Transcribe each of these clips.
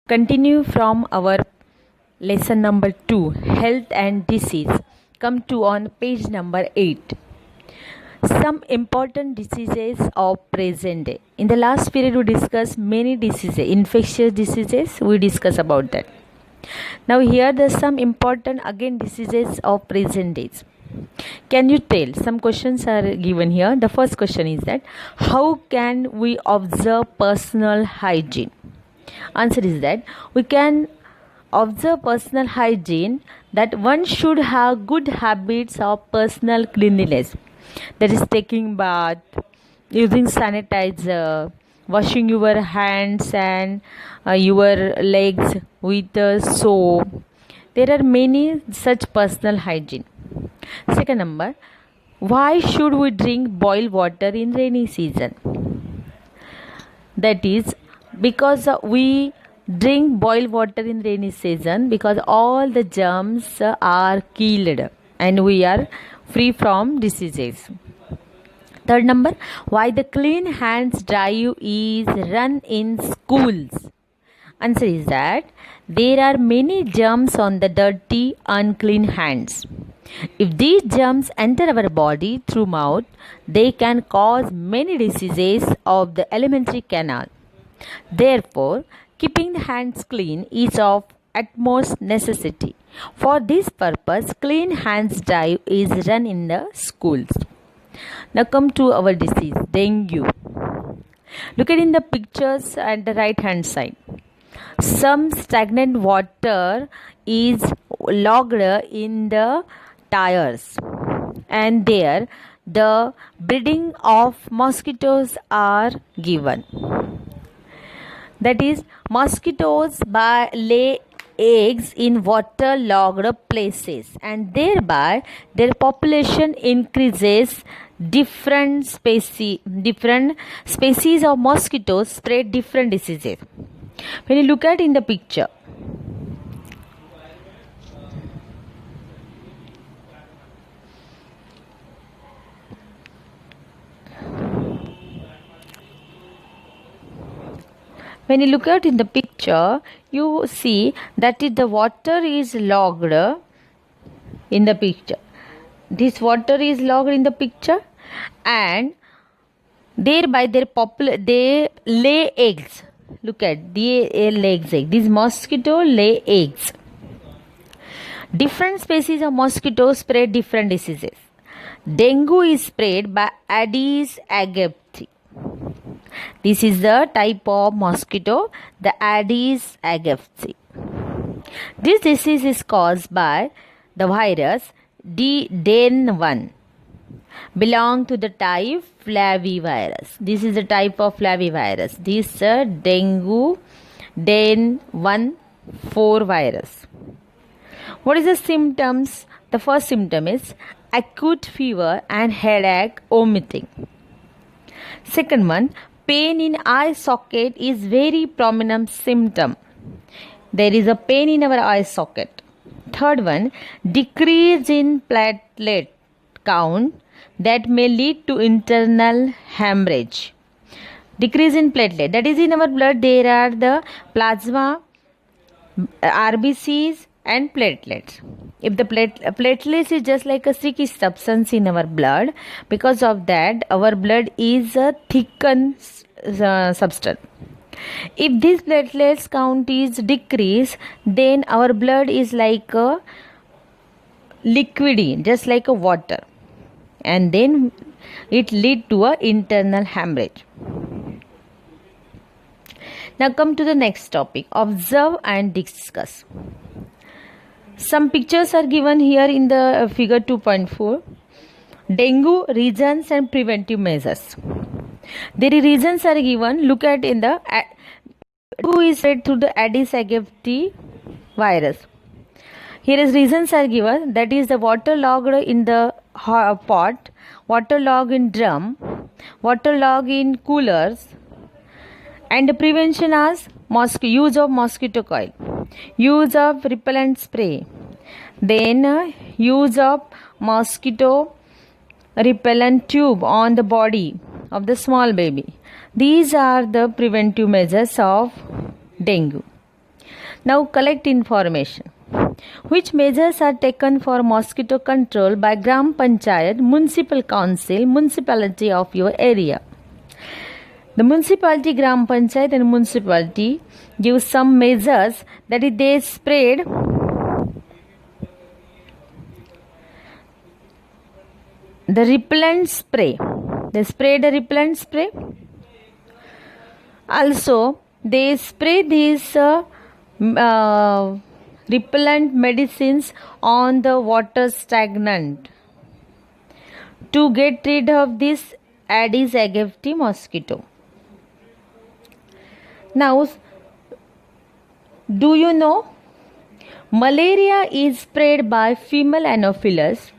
Continue from our lesson number 2, health and disease. Come to on page number 8. Some important diseases of present day. In the last period we discussed many diseases, infectious diseases, we discussed about that. Now here there are some important again diseases of present days. Can you tell? Some questions are given here. The first question is that how can we observe personal hygiene? Answer is that we can observe personal hygiene, that one should have good habits of personal cleanliness, that is taking bath, using sanitizer, washing your hands and your legs with soap. There are many such personal hygiene. Second number, why should we drink boiled water in rainy season? That is because we drink boiled water in rainy season because all the germs are killed and we are free from diseases. Third number, why the clean hands drive is run in schools? Answer is that there are many germs on the dirty, unclean hands. If these germs enter our body through mouth, they can cause many diseases of the alimentary canal. Therefore, keeping the hands clean is of utmost necessity. For this purpose, clean hands drive is run in the schools. Now come to our disease, dengue. Look at in the pictures at the right hand side. Some stagnant water is logged in the tires, and there the breeding of mosquitoes are given. That is, mosquitoes lay eggs in waterlogged places, and thereby their population increases. Different species of mosquitoes spread different diseases. When you look at in the picture, you see that the water is logged in the picture. This water is logged in the picture, and thereby they lay eggs. Look at they lay eggs. These mosquitoes lay eggs. Different species of mosquitoes spread different diseases. Dengue is spread by Aedes aegypti. This is the type of mosquito, the Aedes aegypti. This disease is caused by the virus DEN1, belong to the type flavivirus. This is the type of flavivirus. This dengue DEN1 4 virus. What is the symptoms? The first symptom is acute fever and headache, vomiting. Second one, pain in eye socket is very prominent symptom. There is a pain in our eye socket. Third one, decrease in platelet count that may lead to internal hemorrhage. Decrease in platelet, that is in our blood there are the plasma, RBCs and platelets. If the platelets is just like a sticky substance in our blood, because of that our blood is a thickened substance. If this platelets count is decreased, then our blood is like a liquidy, just like a water, and then it lead to a internal hemorrhage. Now come to the next topic, observe and discuss. Some pictures are given here in the figure 2.4. Dengue reasons and preventive measures. The reasons are given. Look at in the dengue is spread through the Aedes aegypti virus. Here is reasons are given, that is the water logged in the pot, water logged in drum, water logged in coolers, and the prevention as use of mosquito coil, use of repellent spray, then use of mosquito repellent tube on the body of the small baby. These are the preventive measures of dengue. Now collect information. Which measures are taken for mosquito control by Gram Panchayat, Municipal Council, municipality of your area? The municipality, Gram Panchayat and municipality give some measures, that is they sprayed the repellent spray. They sprayed a repellent spray. Also, they spray these repellent medicines on the water stagnant to get rid of this Aedes aegypti mosquito. Now, do you know malaria is spread by female Anopheles?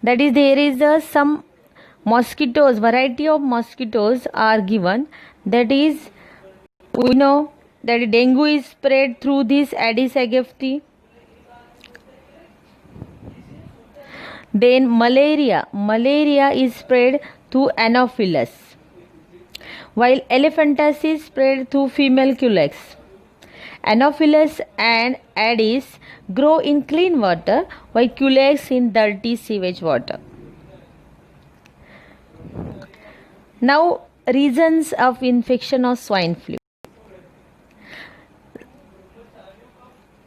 That is, there is some mosquitoes, variety of mosquitoes are given. That is, we know that dengue is spread through this Aedes aegypti. Then malaria is spread through Anopheles, while elephantiasis spread through female Culex. Anopheles and Aedes grow in clean water, while Culex in dirty sewage water. Now, reasons of infection of swine flu.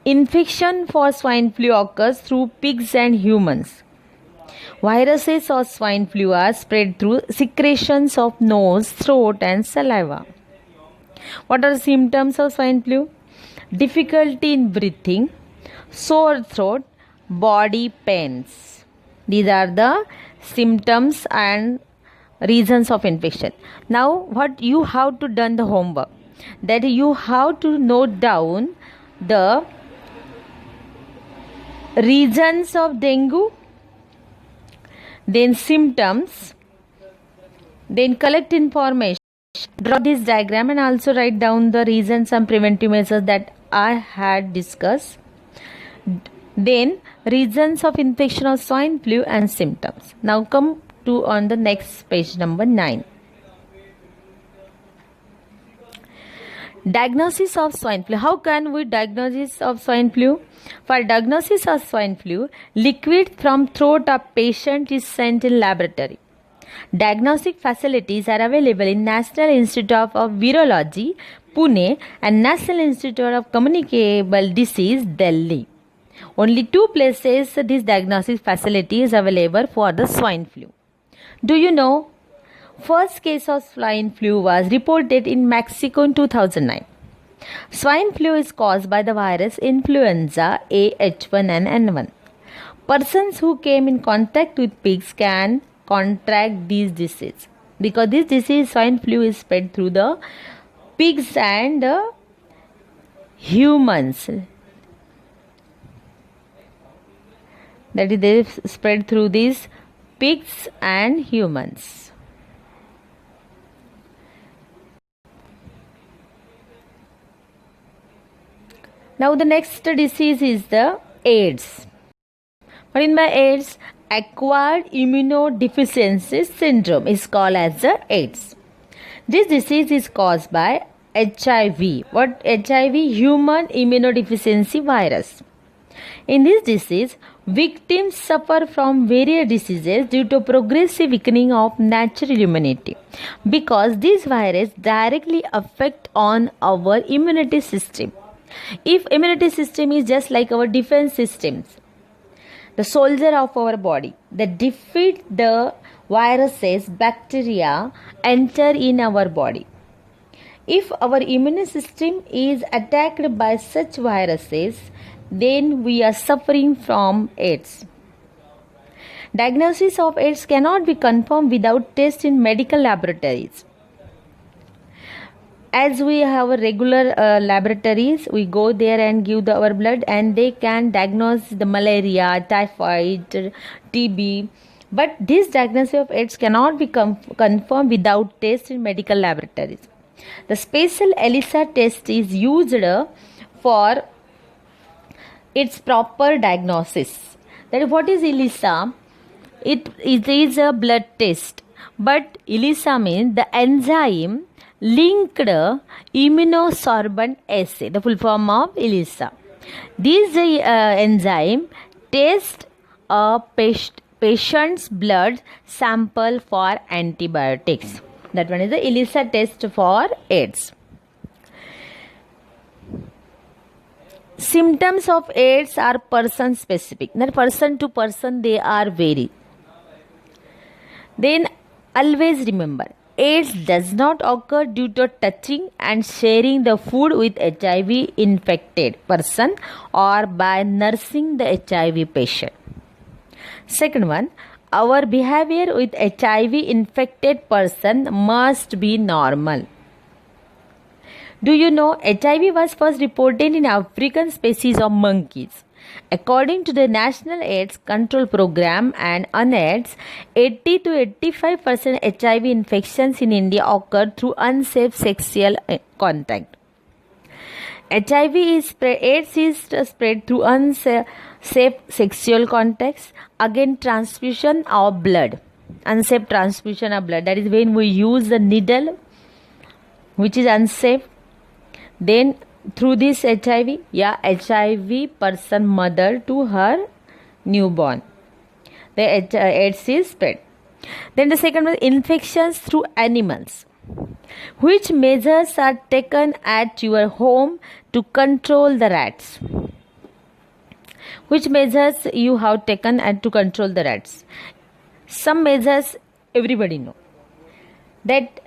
Infection for swine flu occurs through pigs and humans. Viruses of swine flu are spread through secretions of nose, throat and saliva. What are the symptoms of swine flu? Difficulty in breathing, sore throat, body pains. These are the symptoms and reasons of infection. Now, what you have to done the homework, that you have to note down the reasons of dengue, then symptoms, then collect information, draw this diagram and also write down the reasons and preventive measures that I had discussed. Then reasons of infection of swine flu and symptoms. Now come to on the next page, number 9. Diagnosis of swine flu. How can we diagnosis of swine flu? For diagnosis of swine flu, liquid from throat of patient is sent in laboratory. Diagnostic facilities are available in National Institute of Virology, Pune and National Institute of Communicable Disease, Delhi. Only 2 places this diagnostic facility is available for the swine flu. Do you know? First case of swine flu was reported in Mexico in 2009. Swine flu is caused by the virus influenza A H1N1. Persons who came in contact with pigs can contract this disease, because this disease, swine flu, is spread through the pigs and humans. That is, they spread through these pigs and humans. Now the next disease is the AIDS. What in by AIDS? Acquired immunodeficiency syndrome is called as the AIDS. This disease is caused by HIV. What HIV? Human immunodeficiency virus. In this disease, victims suffer from various diseases due to progressive weakening of natural immunity, because this virus directly affect on our immunity system. If immunity system is just like our defense systems, the soldier of our body that defeat the viruses, bacteria enter in our body. If our immune system is attacked by such viruses, then we are suffering from AIDS. Diagnosis of AIDS cannot be confirmed without tests in medical laboratories. As we have regular laboratories, we go there and give our blood and they can diagnose the malaria, typhoid, TB. But this diagnosis of AIDS cannot be confirmed without tests in medical laboratories. The special ELISA test is used for its proper diagnosis. That is, what is ELISA? It is a blood test. But ELISA means the enzyme linked immunosorbent assay, the full form of ELISA. This enzyme tests a patient's blood sample for antibiotics. That one is the ELISA test for AIDS. Symptoms of AIDS are person specific. That person to person they are vary. Then always remember, AIDS does not occur due to touching and sharing the food with HIV infected person or by nursing the HIV patient. Second one, our behavior with HIV infected person must be normal. Do you know HIV was first reported in African species of monkeys? According to the National AIDS Control Program and UNAIDS, 80 to 85% HIV infections in India occur through unsafe sexual contact. AIDS is spread through unsafe sexual contacts. Again, transfusion of blood. Unsafe transfusion of blood. That is when we use the needle, which is unsafe. Then through this HIV person mother to her newborn, the AIDS is spread. Then the second one, infections through animals. Which measures are taken at your home to control the rats? Which measures you have taken to control the rats? Some measures everybody know. That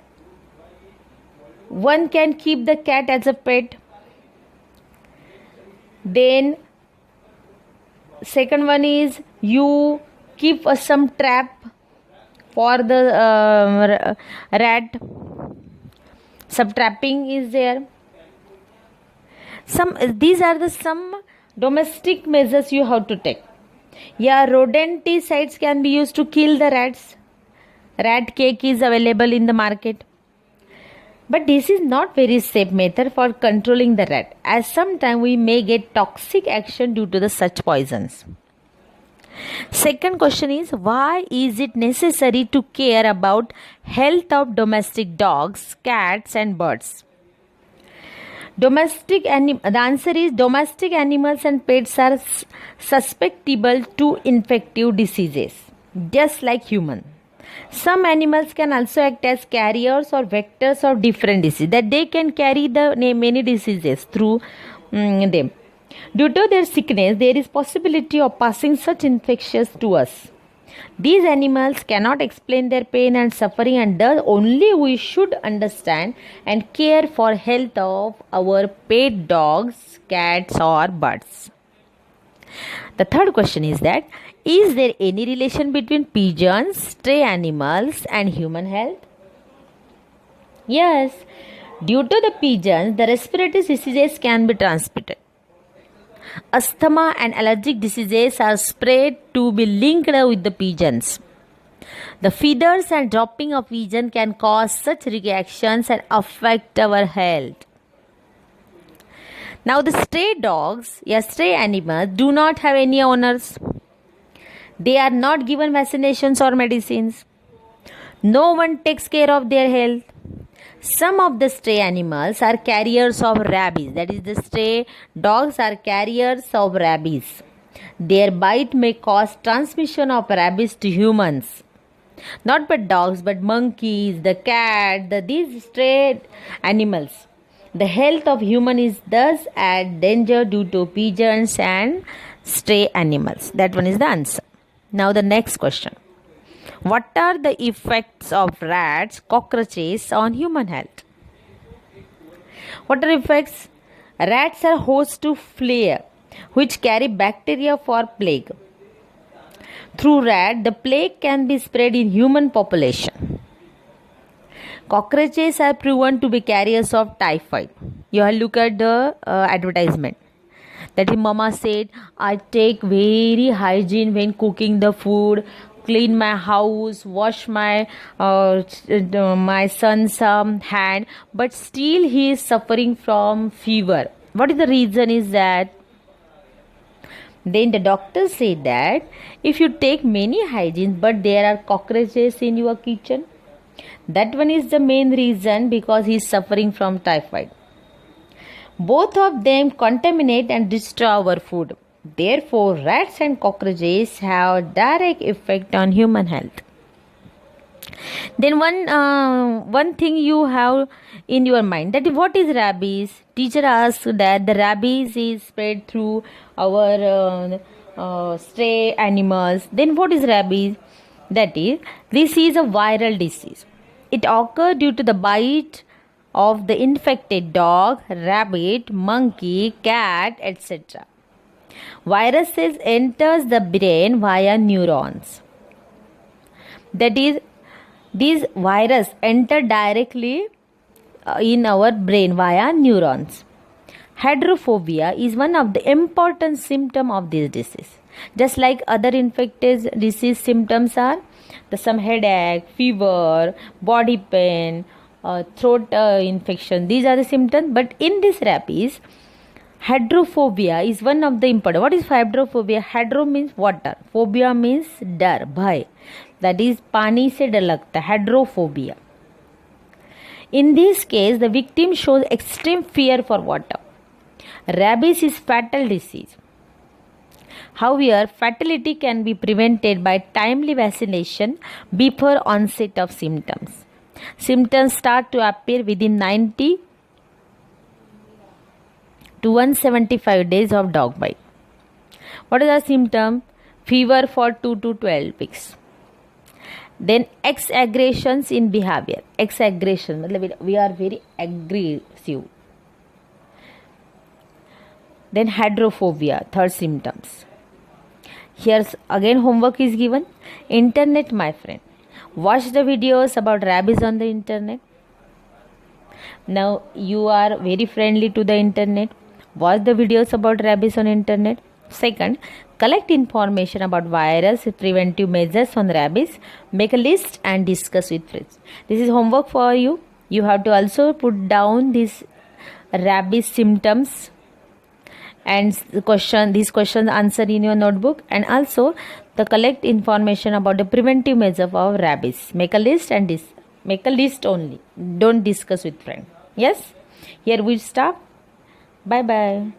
one can keep the cat as a pet. Then second one is you keep some trap for the rat. Some trapping is there. These are some domestic measures you have to take. Yeah, rodenticides can be used to kill the rats. Rat cake is available in the market. But this is not very safe method for controlling the rat, as sometimes we may get toxic action due to the such poisons. Second question is, why is it necessary to care about health of domestic dogs, cats and birds? The answer is domestic animals and pets are susceptible to infective diseases, just like humans. Some animals can also act as carriers or vectors of different diseases, that they can carry the many diseases through them. Due to their sickness, there is possibility of passing such infections to us. These animals cannot explain their pain and suffering, and thus only we should understand and care for health of our pet dogs, cats or birds. The third question is that, is there any relation between pigeons, stray animals and human health? Yes, due to the pigeons, the respiratory diseases can be transmitted. Asthma and allergic diseases are spread to be linked with the pigeons. The feathers and dropping of pigeon can cause such reactions and affect our health. Now the stray animals do not have any owners. They are not given vaccinations or medicines. No one takes care of their health. Some of the stray animals are carriers of rabies. That is, the stray dogs are carriers of rabies. Their bite may cause transmission of rabies to humans. Not but dogs, but monkeys, the cat, these stray animals. The health of human is thus at danger due to pigeons and stray animals. That one is the answer. Now the next question. What are the effects of rats, cockroaches on human health? What are effects? Rats are host to flea, which carry bacteria for plague. Through rat, the plague can be spread in human population. Cockroaches are proven to be carriers of typhoid. You have look at the advertisement. That is, mama said, I take very hygiene when cooking the food, clean my house, wash my son's hand, but still he is suffering from fever. What is the reason is that? Then the doctor said that if you take many hygiene but there are cockroaches in your kitchen, That one is the main reason, because he is suffering from typhoid. Both of them contaminate and destroy our food. Therefore, rats and cockroaches have direct effect on human health. Then one thing you have in your mind, that what is rabies? Teacher asks that the rabies is spread through our stray animals. Then what is rabies? That is, this is a viral disease. It occurs due to the bite of the infected dog, rabbit, monkey, cat, etc. Viruses enters the brain via neurons. That is, these virus enter directly in our brain via neurons. Hydrophobia is one of the important symptoms of this disease. Just like other infectious disease symptoms are some headache, fever, body pain, throat infection. These are the symptoms. But in this rabies, hydrophobia is one of the important. What is hydrophobia? Hydro means water. Phobia means डर, भय. That is पानी से डर लगता है. Hydrophobia. In this case, the victim shows extreme fear for water. Rabies is fatal disease. However, fatality can be prevented by timely vaccination before onset of symptoms. Symptoms start to appear within 90 to 175 days of dog bite. What is the symptom? Fever for 2 to 12 weeks. Then exaggerations in behavior. Exaggeration, we are very aggressive. Then hydrophobia, third symptoms. Here's again homework is given. Internet, my friend. Watch the videos about rabies on the internet. Now you are very friendly to the internet. Watch the videos about rabies on internet. Second, collect information about virus, preventive measures on rabies. Make a list and discuss with friends. This is homework for you. You have to also put down these rabies symptoms and these questions answer in your notebook, and also the collect information about the preventive measure of rabies. Make a list and make a list only. Don't discuss with friends. Yes, here we stop. Bye bye.